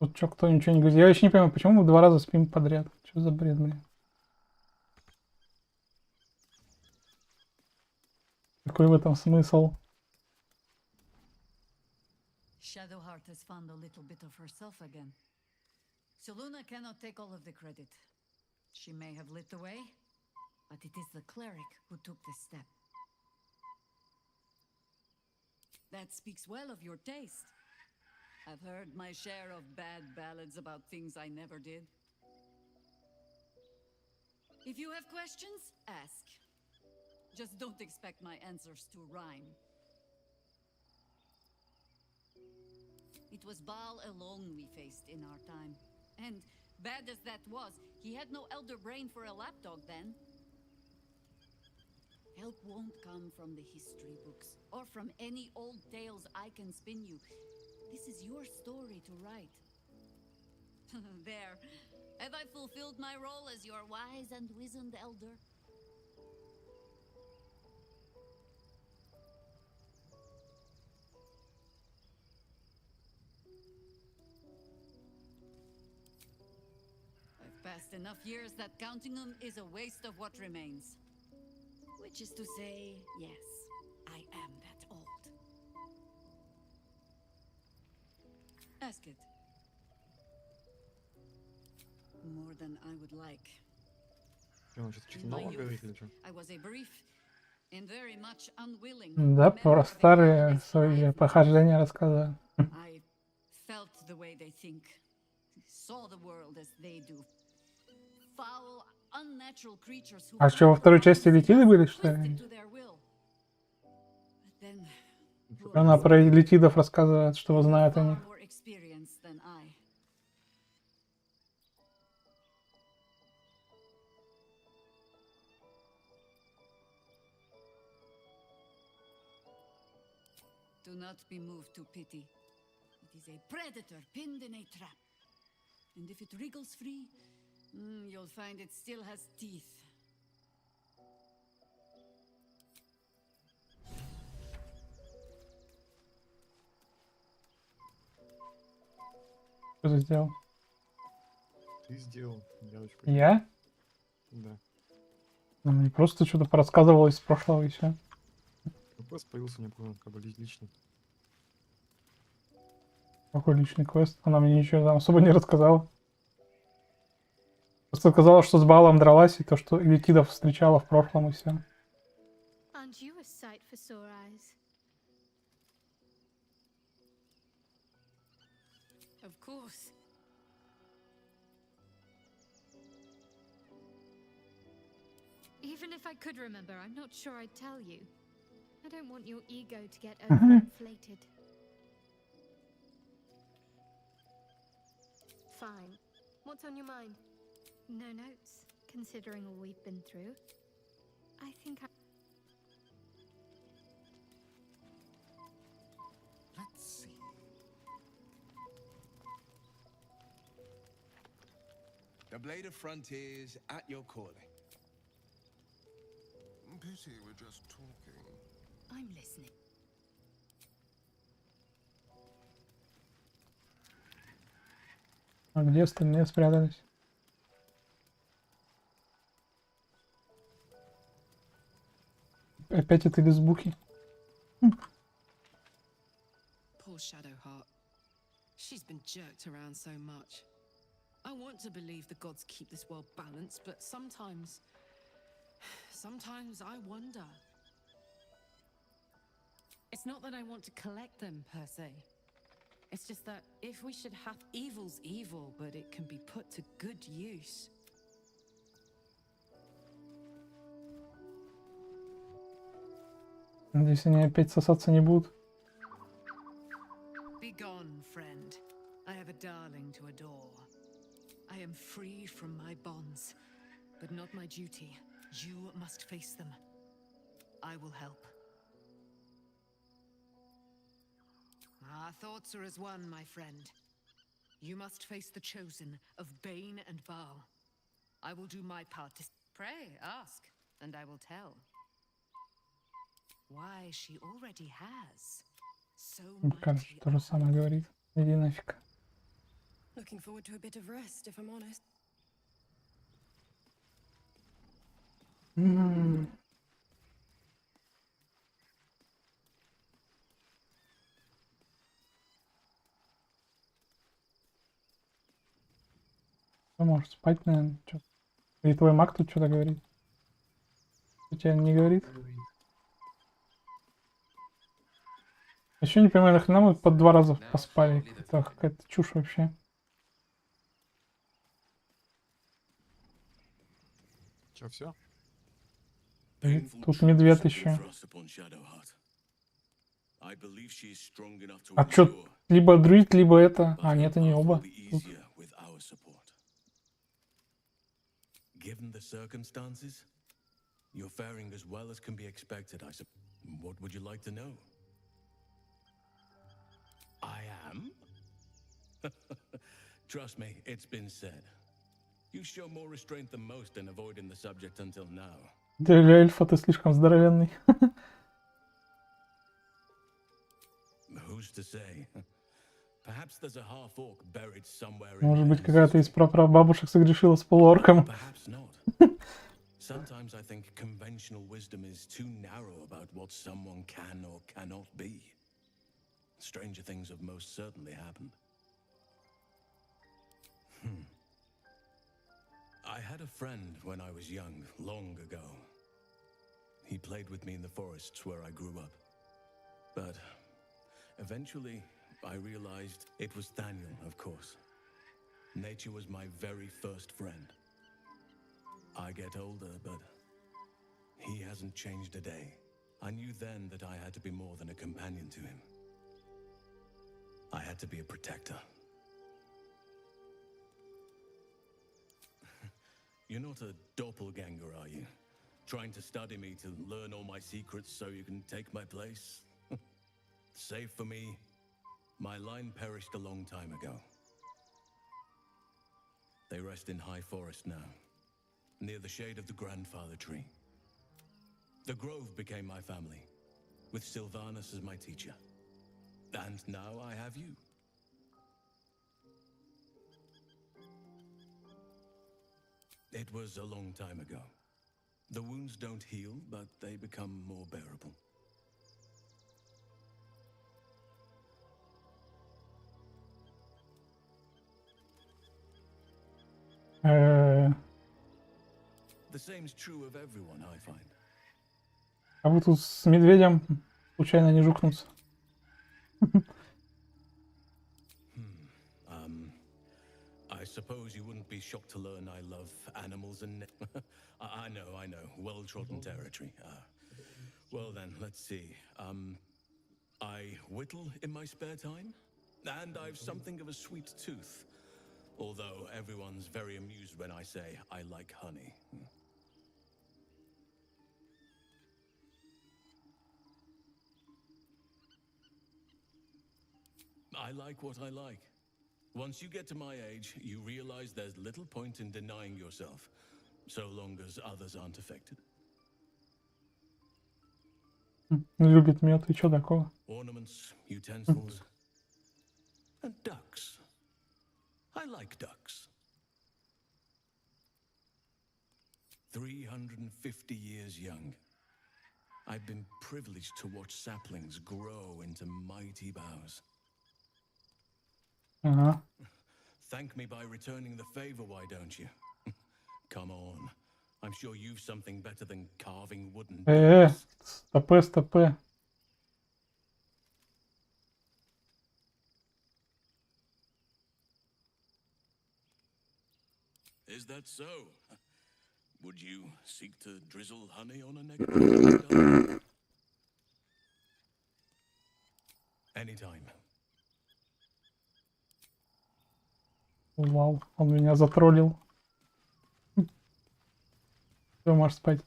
Тут что, кто ничего не говорит? Я вообще не понимаю, почему мы 2 раза спим подряд? Что за бред, блин? Какой в этом смысл? Shadowheart has found a little bit of herself again. Soluna cannot take all of the credit. She may have lit the way, but it is the cleric who took this step. That speaks well of your taste. I've heard my share of bad ballads about things I never did. If you have questions, ask. Just don't expect my answers to rhyme. It was Baal alone we faced in our time. And bad as that was, he had no elder brain for a lapdog then. Help won't come from the history books, or from any old tales I can spin you. This is your story to write. There. Have I fulfilled my role as your wise and wizened elder? I've passed enough years that counting them is a waste of what remains. Which is to say, yes, I am that old. Ask it. More than I would like. In my youth, I was a brief and very much unwilling Да, про старые свои похождения рассказываю. I felt the way they think, saw the world as they do. Foul, unnatural creatures who А что, во второй части летиды были, что ли? Она про летидов рассказывает, что знает о них. Do not be moved to pity. It is a predator pinned in a trap. And if it wriggles free, you'll find it still has teeth. Что ты сделал? Ты сделал, девочка. Я? Да. Ну, мне просто что-то порассказывал из прошлого и все. Вопрос появился у меня как бы личный. Какой личный квест? Она мне ничего там особо не рассказала. Просто сказала, что с Балом дралась, и то, что летидов встречала в прошлом, и все. Aren't you a sight for sore eyes? Of course. Even if I could remember, I'm not sure I'd tell you. I don't want your ego to get overinflated. Fine. What's on your mind? No notes, considering all we've been through. I think Let's see. The blade of frontiers at your calling. Pity we're just talking. I'm listening. А где остальные спрятались? Опять это лесбухи. Poor Shadowheart. She's been jerked around so much. I want to believe the gods keep this world balanced, but sometimes I wonder. It's not that I want to collect them, per se. It's just that if we should have evil's evil, but it can be put to good use. Надеюсь, они опять сосаться не будут. Be gone, friend. I have a darling to adore. I am free from my bonds, but not my duty. You must face them. I will help. Our thoughts are as one, my friend. You must face the chosen of Bane and Baal. I will do my part to... Pray, ask, and I will tell. Why, she already has. So Мне кажется, mighty то же are самое говорит. Иди нафиг. Looking forward to a bit of rest, if I'm honest. М. Кто может спать, наверное, чё? И твой маг тут что-то говорит. У тебя не говорит? Еще не понимаю, нахрена мы по 2 раза поспали. Это какая-то чушь вообще. Че, все? Тут медведь еще. А чё, либо друид, либо это. А, нет, они оба. Тут. Given the circumstances, you're faring as well as can be expected, I suppose. What would you like to know? I am? Trust me, it's been said. You show more restraint than most in avoiding the subject until now. Для эльфа ты слишком здоровенный. Who's to say? Perhaps there's a half orc buried somewhere. Может быть, какая-то из прапрабабушек согрешила с полуорком. Perhaps not. Sometimes I think conventional wisdom is too narrow about what someone can or cannot be. Stranger things have most certainly happened. I had a friend when I was young, long ago. He played with me in the forests where I grew up. But eventually, I realized it was Daniel, of course. Nature was my very first friend. I get older, but he hasn't changed a day. I knew then that I had to be more than a companion to him. I had to be a protector. You're not a doppelganger, are you? Trying to study me to learn all my secrets so you can take my place? Save for me, my line perished a long time ago. They rest in high forest now, near the shade of the grandfather tree. The grove became my family, with Sylvanus as my teacher. And now I have you. It was a long time ago. The wounds don't heal, but they become more bearable. The same's true of everyone, I find. А вы тут с медведем случайно не жукнуться? I suppose you wouldn't be shocked to learn I love animals and... I know. Well-trodden territory. Well then, let's see. I whittle in my spare time, and I've something of a sweet tooth. Although everyone's very amused when I say I like honey. I like what I like. Once you get to my age, you realize there's little point in denying yourself, so long as others aren't affected. Любит мед, и чё такого? Ornaments, utensils, and ducks. I like ducks. 350 years young. I've been privileged to watch saplings grow into mighty boughs. Ага. Thank me by returning the favor, why don't you? Come on. I'm sure you've something better than carving wooden doors. Стопэ. Is that so? Would you seek to drizzle honey on a neck? Anytime. Вау, он меня затроллил. Всё, можешь спать.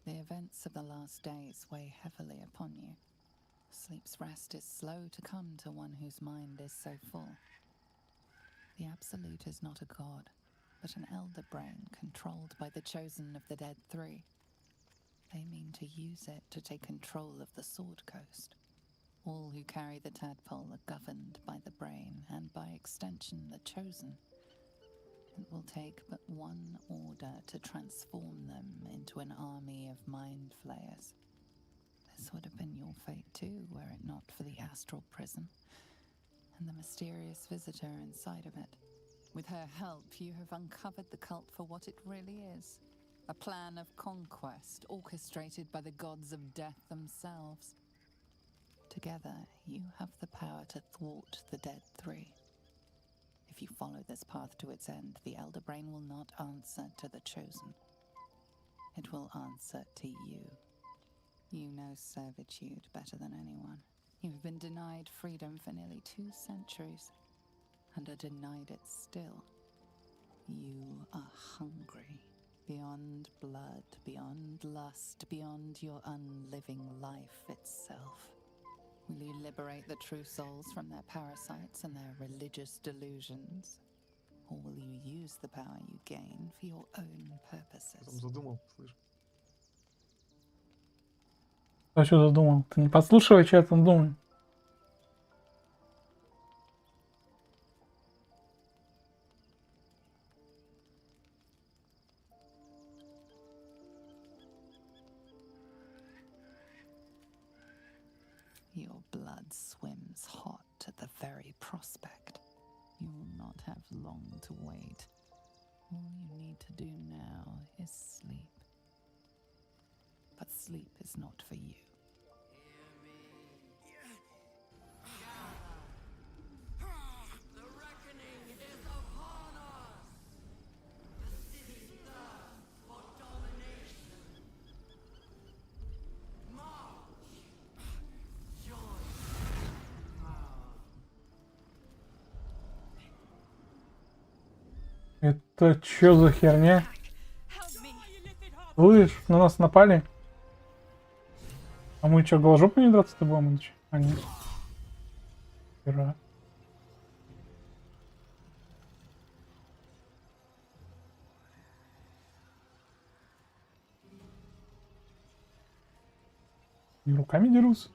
The events of the last days weigh heavily upon you. Sleep's rest is slow to come to one whose mind is so full. The Absolute is not a god, but an elder brain controlled by the chosen of the Dead Three. They mean to use it to take control of the Sword Coast. All who carry the tadpole are governed by the brain, and by extension the chosen. It will take but one order to transform them into an army of mind flayers. This would have been your fate too, were it not for the astral prison and the mysterious visitor inside of it. With her help, you have uncovered the cult for what it really is. A plan of conquest orchestrated by the gods of death themselves. Together, you have the power to thwart the Dead Three. If you follow this path to its end, the Elder Brain will not answer to the Chosen. It will answer to you. You know servitude better than anyone. You've been denied freedom for nearly 2 centuries, and are denied it still. You are hungry. Beyond blood, beyond lust, beyond your unliving life itself. Will you liberate the true souls from their parasites and their religious delusions? Or will you use the power you gain for your own Там purposes? задумал, слышь. А что задумал? Ты не подслушивай, что я там думаю. Your blood swims hot at the very prospect. You will not have long to wait. All you need to do now is sleep. But sleep is not for you. The reckoning is upon us! The city thirsts for domination. March! Join! Это что за херня? Слышь, на нас напали? А мы что, голожопу не драться-то будем или чё? А нет. Хера. И руками дерутся.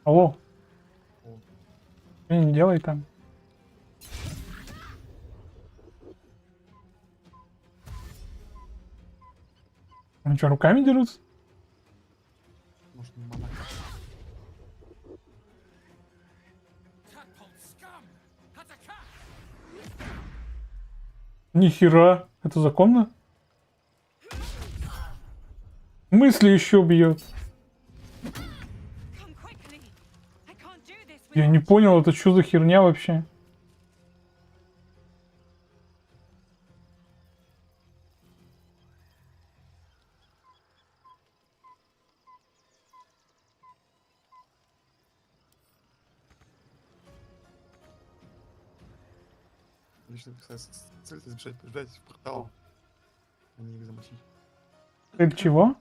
Алло. Что не делай там? Они что, руками дерутся? Может, не монах. Нихера, это законно? Мысли еще бьет. Я не понял, это что за херня вообще? Лично, кстати, цель — это сбежать в портал, а не их замочить. Цель чего?